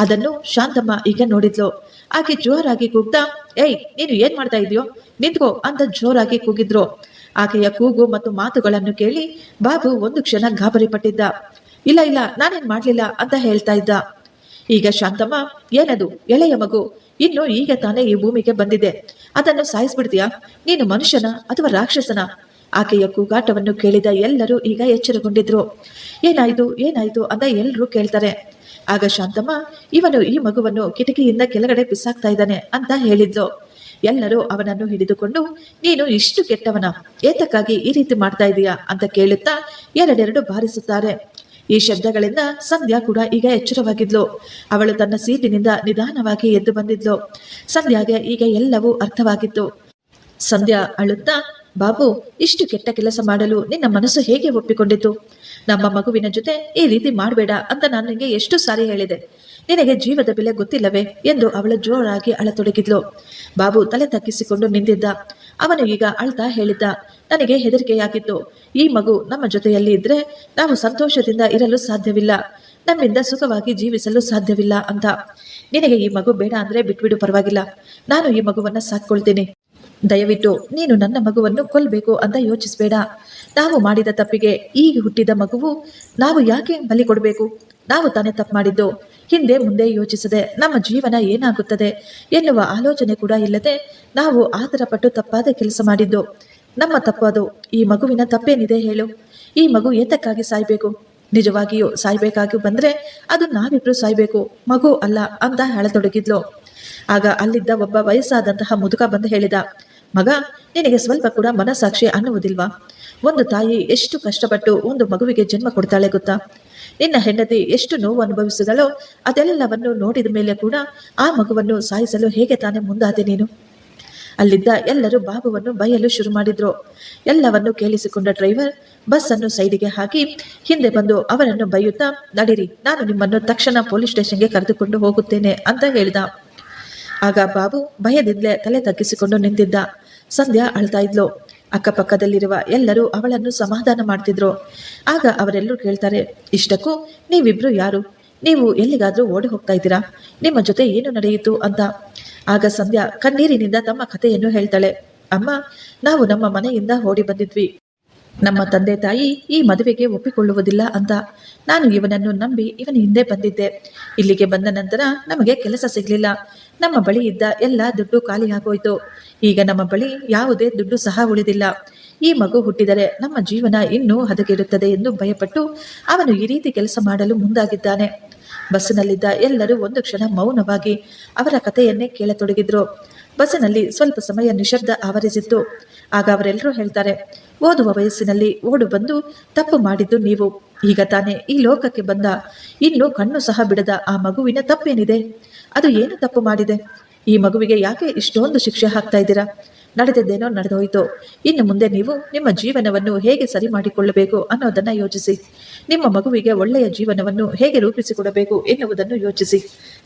ಅದನ್ನು ಶಾಂತಮ್ಮ ಈಗ ನೋಡಿದ್ಲು. ಆಕೆ ಜೋರಾಗಿ ಕೂಗ್ತಾ, ಏಯ್, ನೀನು ಏನ್ ಮಾಡ್ತಾ ಇದೆಯೋ, ನಿಂತ್ಕೋ ಅಂತ ಜೋರಾಗಿ ಕೂಗಿದ್ರು. ಆಕೆಯ ಕೂಗು ಮತ್ತು ಮಾತುಗಳನ್ನು ಕೇಳಿ ಬಾಬು ಒಂದು ಕ್ಷಣ ಗಾಬರಿ ಪಟ್ಟಿದ್ದ. ಇಲ್ಲ ಇಲ್ಲ, ನಾನೇನ್ ಮಾಡ್ಲಿಲ್ಲ ಅಂತ ಹೇಳ್ತಾ ಇದ್ದ. ಈಗ ಶಾಂತಮ್ಮ, ಏನದು, ಎಳೆಯ ಮಗು, ಇನ್ನು ಈಗ ತಾನೇ ಈ ಭೂಮಿಗೆ ಬಂದಿದೆ, ಅದನ್ನು ಸಾಯಿಸ್ಬಿಡ್ತೀಯಾ? ನೀನು ಮನುಷ್ಯನ ಅಥವಾ ರಾಕ್ಷಸನ? ಆಕೆಯ ಕೂಗಾಟವನ್ನು ಕೇಳಿದ ಎಲ್ಲರೂ ಈಗ ಎಚ್ಚರಗೊಂಡಿದ್ರು. ಏನಾಯ್ತು ಏನಾಯ್ತು ಅಂತ ಎಲ್ಲರೂ ಕೇಳ್ತಾರೆ. ಆಗ ಶಾಂತಮ್ಮ, ಇವನು ಈ ಮಗುವನ್ನು ಕಿಟಕಿಯಿಂದ ಕೆಳಗಡೆ ಬಿಸಾಕ್ತಾ ಇದ್ದಾನೆ ಅಂತ ಹೇಳಿದ್ಲು. ಎಲ್ಲರೂ ಅವನನ್ನು ಹಿಡಿದುಕೊಂಡು, ನೀನು ಇಷ್ಟು ಕೆಟ್ಟವನ, ಏತಕ್ಕಾಗಿ ಈ ರೀತಿ ಮಾಡ್ತಾ ಇದೀಯಾ ಅಂತ ಕೇಳುತ್ತಾ ಎರಡೆರಡು ಬಾರಿಸುತ್ತಾರೆ. ಈ ಶಬ್ದಗಳಿಂದ ಸಂಧ್ಯಾ ಕೂಡ ಈಗ ಎಚ್ಚರವಾಗಿದ್ಲು. ಅವಳು ತನ್ನ ಸೀಟಿನಿಂದ ನಿಧಾನವಾಗಿ ಎದ್ದು ಬಂದಿದ್ಲು. ಸಂಧ್ಯಾಗೆ ಈಗ ಎಲ್ಲವೂ ಅರ್ಥವಾಗಿತ್ತು. ಸಂಧ್ಯಾ ಅಳುತ್ತಾ, ಬಾಬು, ಇಷ್ಟು ಕೆಟ್ಟ ಕೆಲಸ ಮಾಡಲು ನಿನ್ನ ಮನಸ್ಸು ಹೇಗೆ ಒಪ್ಪಿಕೊಂಡಿತು? ನಮ್ಮ ಮಗುವಿನ ಜೊತೆ ಈ ರೀತಿ ಮಾಡಬೇಡ ಅಂತ ನಾನು ನಿನಗೆ ಎಷ್ಟು ಸಾರಿ ಹೇಳಿದೆ. ನಿನಗೆ ಜೀವದ ಬೆಲೆ ಗೊತ್ತಿಲ್ಲವೇ ಎಂದು ಅವಳು ಜೋರಾಗಿ ಅಳತೊಡಗಿದ್ಲು. ಬಾಬು ತಲೆ ತಗ್ಗಿಸಿಕೊಂಡು ನಿಂತಿದ್ದ. ಅವನು ಈಗ ಅಳ್ತಾ ಹೇಳಿದ್ದ, ನನಗೆ ಹೆದರಿಕೆಯಾಗಿತ್ತು. ಈ ಮಗು ನಮ್ಮ ಜೊತೆಯಲ್ಲಿ ಇದ್ರೆ ನಾವು ಸಂತೋಷದಿಂದ ಇರಲು ಸಾಧ್ಯವಿಲ್ಲ, ನಮ್ಮಿಂದ ಸುಖವಾಗಿ ಜೀವಿಸಲು ಸಾಧ್ಯವಿಲ್ಲ ಅಂತ. ನಿನಗೆ ಈ ಮಗು ಬೇಡ ಅಂದ್ರೆ ಬಿಟ್ಬಿಡು, ಪರವಾಗಿಲ್ಲ, ನಾನು ಈ ಮಗುವನ್ನ ಸಾಕ್ಕೊಳ್ತೀನಿ. ದಯವಿಟ್ಟು ನೀನು ನನ್ನ ಮಗುವನ್ನು ಕೊಲ್ಲಬೇಕು ಅಂತ ಯೋಚಿಸಬೇಡ. ನಾವು ಮಾಡಿದ ತಪ್ಪಿಗೆ ಈಗ ಹುಟ್ಟಿದ ಮಗುವು ನಾವು ಯಾಕೆ ಬಲಿ ಕೊಡಬೇಕು? ನಾವು ತಾನೇ ತಪ್ಪು ಮಾಡಿದ್ದು. ಹಿಂದೆ ಮುಂದೆ ಯೋಚಿಸದೆ ನಮ್ಮ ಜೀವನ ಏನಾಗುತ್ತದೆ ಎನ್ನುವ ಆಲೋಚನೆ ಕೂಡ ಇಲ್ಲದೆ ನಾವು ಆತರ ಪಟ್ಟು ತಪ್ಪಾದ ಕೆಲಸ ಮಾಡಿದ್ದು. ನಮ್ಮ ತಪ್ಪು ಅದು. ಈ ಮಗುವಿನ ತಪ್ಪೇನಿದೆ ಹೇಳು? ಈ ಮಗು ಏತಕ್ಕಾಗಿ ಸಾಯ್ಬೇಕು? ನಿಜವಾಗಿಯೂ ಸಾಯ್ಬೇಕಾಗಿ ಬಂದ್ರೆ ಅದು ನಾವಿಬ್ರು ಸಾಯ್ಬೇಕು, ಮಗು ಅಲ್ಲ ಅಂತ ಹೇಳತೊಡಗಿದ್ಲು. ಆಗ ಅಲ್ಲಿದ್ದ ಒಬ್ಬ ವಯಸ್ಸಾದಂತಹ ಮುದುಕ ಬಂದು ಹೇಳಿದ, ಮಗ, ನಿನಗೆ ಸ್ವಲ್ಪ ಕೂಡ ಮನಸಾಕ್ಷಿ ಅನ್ನುವುದಿಲ್ವಾ? ಒಂದು ತಾಯಿ ಎಷ್ಟು ಕಷ್ಟಪಟ್ಟು ಒಂದು ಮಗುವಿಗೆ ಜನ್ಮ ಕೊಡ್ತಾಳೆ ಗೊತ್ತಾ? ನಿನ್ನ ಹೆಂಡತಿ ಎಷ್ಟು ನೋವು ಅನುಭವಿಸಿದಳೋ ಅದೆಲ್ಲವನ್ನು ನೋಡಿದ ಮೇಲೆ ಕೂಡ ಆ ಮಗುವನ್ನು ಸಾಯಿಸಲು ಹೇಗೆ ತಾನೇ ಮುಂದಾದೆ ನೀನು? ಅಲ್ಲಿದ್ದ ಎಲ್ಲರೂ ಬಾಬುವನ್ನು ಬೈಯಲು ಶುರು ಮಾಡಿದ್ರು. ಎಲ್ಲವನ್ನು ಕೇಳಿಸಿಕೊಂಡ ಡ್ರೈವರ್ ಬಸ್ ಅನ್ನು ಸೈಡಿಗೆ ಹಾಕಿ ಹಿಂದೆ ಬಂದು ಅವರನ್ನು ಬೈಯುತ್ತಾ, ನಡೀರಿ, ನಾನು ನಿಮ್ಮನ್ನು ತಕ್ಷಣ ಪೊಲೀಸ್ ಸ್ಟೇಷನ್ಗೆ ಕರೆದುಕೊಂಡು ಹೋಗುತ್ತೇನೆ ಅಂತ ಹೇಳಿದ. ಆಗ ಬಾಬು ಭಯದಿಂದಲೇ ತಲೆ ತಗ್ಗಿಸಿಕೊಂಡು ನಿಂತಿದ್ದ. ಸಂಧ್ಯಾ ಅಳ್ತಾ ಇದ್ಲು. ಅಕ್ಕಪಕ್ಕದಲ್ಲಿರುವ ಎಲ್ಲರೂ ಅವಳನ್ನು ಸಮಾಧಾನ ಮಾಡ್ತಿದ್ರು. ಆಗ ಅವರೆಲ್ಲರೂ ಕೇಳ್ತಾರೆ, ಇಷ್ಟಕ್ಕೂ ನೀವಿಬ್ರು ಯಾರು? ನೀವು ಎಲ್ಲಿಗಾದ್ರೂ ಓಡಿ ಹೋಗ್ತಾ ಇದ್ದೀರಾ? ನಿಮ್ಮ ಜೊತೆ ಏನು ನಡೆಯಿತು ಅಂತ. ಆಗ ಸಂಧ್ಯಾ ಕಣ್ಣೀರಿನಿಂದ ತಮ್ಮ ಕಥೆಯನ್ನು ಹೇಳ್ತಾಳೆ. ಅಮ್ಮ, ನಾವು ನಮ್ಮ ಮನೆಯಿಂದ ಓಡಿ ಬಂದಿದ್ವಿ. ನಮ್ಮ ತಂದೆ ತಾಯಿ ಈ ಮದುವೆಗೆ ಒಪ್ಪಿಕೊಳ್ಳುವುದಿಲ್ಲ ಅಂತ ನಾನು ಇವನನ್ನು ನಂಬಿ ಇವನ ಹಿಂದೆ ಬಂದಿದ್ದೆ. ಇಲ್ಲಿಗೆ ಬಂದ ನಂತರ ನಮಗೆ ಕೆಲಸ ಸಿಗ್ಲಿಲ್ಲ. ನಮ್ಮ ಬಳಿ ಇದ್ದ ಎಲ್ಲ ದುಡ್ಡು ಖಾಲಿ ಆಗೋಯ್ತು. ಈಗ ನಮ್ಮ ಬಳಿ ಯಾವುದೇ ದುಡ್ಡು ಸಹ ಉಳಿದಿಲ್ಲ. ಈ ಮಗು ಹುಟ್ಟಿದರೆ ನಮ್ಮ ಜೀವನ ಇನ್ನೂ ಹದಗೆಡುತ್ತದೆ ಎಂದು ಭಯಪಟ್ಟು ಅವನು ಈ ರೀತಿ ಕೆಲಸ ಮಾಡಲು ಮುಂದಾಗಿದ್ದಾನೆ. ಬಸ್ಸಿನಲ್ಲಿದ್ದ ಎಲ್ಲರೂ ಒಂದು ಕ್ಷಣ ಮೌನವಾಗಿ ಅವರ ಕಥೆಯನ್ನೇ ಕೇಳತೊಡಗಿದ್ರು. ಬಸ್ಸಿನಲ್ಲಿ ಸ್ವಲ್ಪ ಸಮಯ ನಿಶಬ್ದ ಆವರಿಸಿತ್ತು. ಆಗ ಅವರೆಲ್ಲರೂ ಹೇಳ್ತಾರೆ, ಓದುವ ವಯಸ್ಸಿನಲ್ಲಿ ಓಡು ಬಂದು ತಪ್ಪು ಮಾಡಿದ್ದು ನೀವು. ಈಗ ತಾನೇ ಈ ಲೋಕಕ್ಕೆ ಬಂದ, ಇನ್ನು ಕಣ್ಣು ಸಹ ಬಿಡದ ಆ ಮಗುವಿನ ತಪ್ಪೇನಿದೆ? ಅದು ಏನು ತಪ್ಪು ಮಾಡಿದೆ? ಈ ಮಗುವಿಗೆ ಯಾಕೆ ಇಷ್ಟೊಂದು ಶಿಕ್ಷೆ ಹಾಕ್ತಾ ಇದ್ದೀರಾ? ನಡೆದಿದ್ದೇನೋ ನಡೆದೋಯ್ತು. ಇನ್ನು ಮುಂದೆ ನೀವು ನಿಮ್ಮ ಜೀವನವನ್ನು ಹೇಗೆ ಸರಿ ಮಾಡಿಕೊಳ್ಳಬೇಕು ಅನ್ನೋದನ್ನ ಯೋಚಿಸಿ. ನಿಮ್ಮ ಮಗುವಿಗೆ ಒಳ್ಳೆಯ ಜೀವನವನ್ನು ಹೇಗೆ ರೂಪಿಸಿಕೊಡಬೇಕು ಎನ್ನುವುದನ್ನು ಯೋಚಿಸಿ.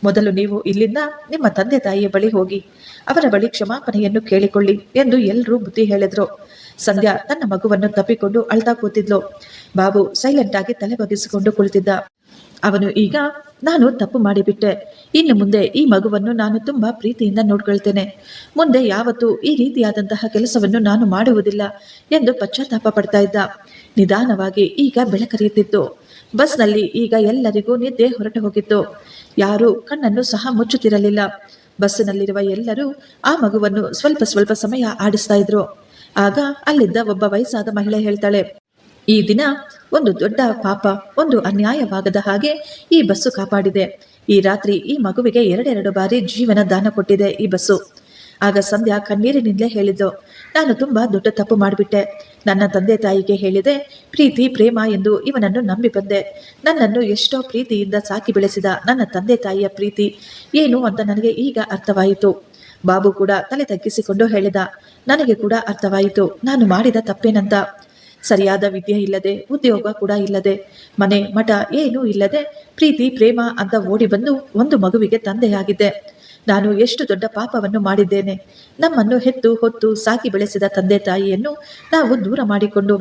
ಮೊದಲು ನೀವು ಇಲ್ಲಿಂದ ನಿಮ್ಮ ತಂದೆ ತಾಯಿಯ ಬಳಿ ಹೋಗಿ ಅವರ ಬಳಿ ಕ್ಷಮಾಪಣೆಯನ್ನು ಕೇಳಿಕೊಳ್ಳಿ ಎಂದು ಎಲ್ಲರೂ ಬುದ್ಧಿ ಹೇಳಿದ್ರು. ಸಂಧ್ಯಾ ತನ್ನ ಮಗುವನ್ನು ತಪ್ಪಿಕೊಂಡು ಅಳ್ತಾ ಕೂತಿದ್ಲು. ಬಾಬು ಸೈಲೆಂಟ್ ಆಗಿ ತಲೆ ಬಗ್ಗಿಸಿಕೊಂಡು ಕುಳಿತಿದ್ದ. ಅವನು ಈಗ, ನಾನು ತಪ್ಪು ಮಾಡಿಬಿಟ್ಟೆ. ಇನ್ನು ಮುಂದೆ ಈ ಮಗುವನ್ನು ನಾನು ತುಂಬಾ ಪ್ರೀತಿಯಿಂದ ನೋಡ್ಕೊಳ್ತೇನೆ. ಮುಂದೆ ಯಾವತ್ತೂ ಈ ರೀತಿಯಾದಂತಹ ಕೆಲಸವನ್ನು ನಾನು ಮಾಡುವುದಿಲ್ಲ ಎಂದು ಪಶ್ಚಾತ್ತಾಪ ಪಡ್ತಾ ಇದ್ದ. ನಿಧಾನವಾಗಿ ಈಗ ಬೆಳಕರಿಯುತ್ತಿತ್ತು. ಬಸ್ನಲ್ಲಿ ಈಗ ಎಲ್ಲರಿಗೂ ನಿದ್ದೆ ಹೊರಟು ಹೋಗಿತ್ತು. ಯಾರೂ ಕಣ್ಣನ್ನು ಸಹ ಮುಚ್ಚುತ್ತಿರಲಿಲ್ಲ. ಬಸ್ಸಿನಲ್ಲಿರುವ ಎಲ್ಲರೂ ಆ ಮಗುವನ್ನು ಸ್ವಲ್ಪ ಸ್ವಲ್ಪ ಸಮಯ ಆಡಿಸ್ತಾ ಇದ್ರು. ಆಗ ಅಲ್ಲಿದ್ದ ಒಬ್ಬ ವಯಸ್ಸಾದ ಮಹಿಳೆ ಹೇಳ್ತಾಳೆ, ಈ ದಿನ ಒಂದು ದೊಡ್ಡ ಪಾಪ, ಒಂದು ಅನ್ಯಾಯವಾಗದ ಹಾಗೆ ಈ ಬಸ್ಸು ಕಾಪಾಡಿದೆ. ಈ ರಾತ್ರಿ ಈ ಮಗುವಿಗೆ 2 ಬಾರಿ ಜೀವನ ದಾನ ಕೊಟ್ಟಿದೆ ಈ ಬಸ್ಸು. ಆಗ ಸಂಧ್ಯಾ ಕಣ್ಣೀರಿನಿಂದಲೇ ಹೇಳಿದ್ದು, ನಾನು ತುಂಬಾ ದೊಡ್ಡ ತಪ್ಪು ಮಾಡಿಬಿಟ್ಟೆ. ನನ್ನ ತಂದೆ ತಾಯಿಗೆ ಹೇಳಿದೆ, ಪ್ರೀತಿ ಪ್ರೇಮ ಎಂದು ಇವನನ್ನು ನಂಬಿ ಬಂದೆ. ನನ್ನನ್ನು ಎಷ್ಟೋ ಪ್ರೀತಿಯಿಂದ ಸಾಕಿ ಬೆಳೆಸಿದ ನನ್ನ ತಂದೆ ತಾಯಿಯ ಪ್ರೀತಿ ಏನು ಅಂತ ನನಗೆ ಈಗ ಅರ್ಥವಾಯಿತು. ಬಾಬು ಕೂಡ ತಲೆ ತಗ್ಗಿಸಿಕೊಂಡು ಹೇಳಿದ, ನನಗೆ ಕೂಡ ಅರ್ಥವಾಯಿತು ನಾನು ಮಾಡಿದ ತಪ್ಪೇನಂತ. ಸರಿಯಾದ ವಿದ್ಯೆ ಇಲ್ಲದೆ, ಉದ್ಯೋಗ ಕೂಡ ಇಲ್ಲದೆ, ಮನೆ ಮಠ ಏನೂ ಇಲ್ಲದೆ ಪ್ರೀತಿ ಪ್ರೇಮ ಅಂತ ಓಡಿ ಬಂದು ಒಂದು ಮಗುವಿಗೆ ತಂದೆಯಾಗಿದ್ದೆ. ನಾನು ಎಷ್ಟು ದೊಡ್ಡ ಪಾಪವನ್ನು ಮಾಡಿದ್ದೇನೆ. ನಮ್ಮನ್ನು ಹೆತ್ತು ಹೊತ್ತು ಸಾಕಿ ಬೆಳೆಸಿದ ತಂದೆ ತಾಯಿಯನ್ನು ನಾವು ದೂರ ಮಾಡಿಕೊಂಡು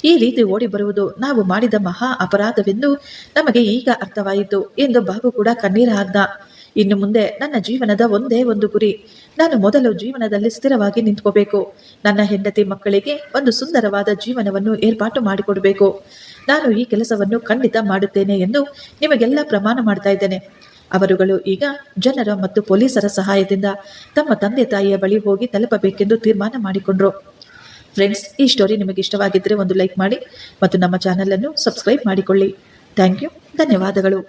ಈ ರೀತಿ ಓಡಿ ಬರುವುದು ನಾವು ಮಾಡಿದ ಮಹಾ ಅಪರಾಧವೆಂದು ನಮಗೆ ಈಗ ಅರ್ಥವಾಯಿತು ಎಂದು ಬಾಬು ಕೂಡ ಕಣ್ಣೀರು ಹಾಕ್ದ. ಇನ್ನು ಮುಂದೆ ನನ್ನ ಜೀವನದ ಒಂದೇ ಒಂದು ಗುರಿ, ನಾನು ಮೊದಲು ಜೀವನದಲ್ಲಿ ಸ್ಥಿರವಾಗಿ ನಿಂತ್ಕೋಬೇಕು. ನನ್ನ ಹೆಂಡತಿ ಮಕ್ಕಳಿಗೆ ಒಂದು ಸುಂದರವಾದ ಜೀವನವನ್ನು ಏರ್ಪಾಟು ಮಾಡಿಕೊಡಬೇಕು. ನಾನು ಈ ಕೆಲಸವನ್ನು ಖಂಡಿತ ಮಾಡುತ್ತೇನೆ ಎಂದು ನಿಮಗೆಲ್ಲ ಪ್ರಮಾಣ ಮಾಡ್ತಾ ಇದ್ದೇನೆ. ಅವರುಗಳು ಈಗ ಜನರ ಮತ್ತು ಪೊಲೀಸರ ಸಹಾಯದಿಂದ ತಮ್ಮ ತಂದೆ ತಾಯಿಯ ಬಳಿ ಹೋಗಿ ತಲುಪಬೇಕೆಂದು ತೀರ್ಮಾನ ಮಾಡಿಕೊಂಡ್ರು. ಫ್ರೆಂಡ್ಸ್, ಈ ಸ್ಟೋರಿ ನಿಮಗೆ ಇಷ್ಟವಾಗಿದ್ದರೆ ಒಂದು ಲೈಕ್ ಮಾಡಿ ಮತ್ತು ನಮ್ಮ ಚಾನಲನ್ನು ಸಬ್ಸ್ಕ್ರೈಬ್ ಮಾಡಿಕೊಳ್ಳಿ. Thank you. ಧನ್ಯವಾದಗಳು.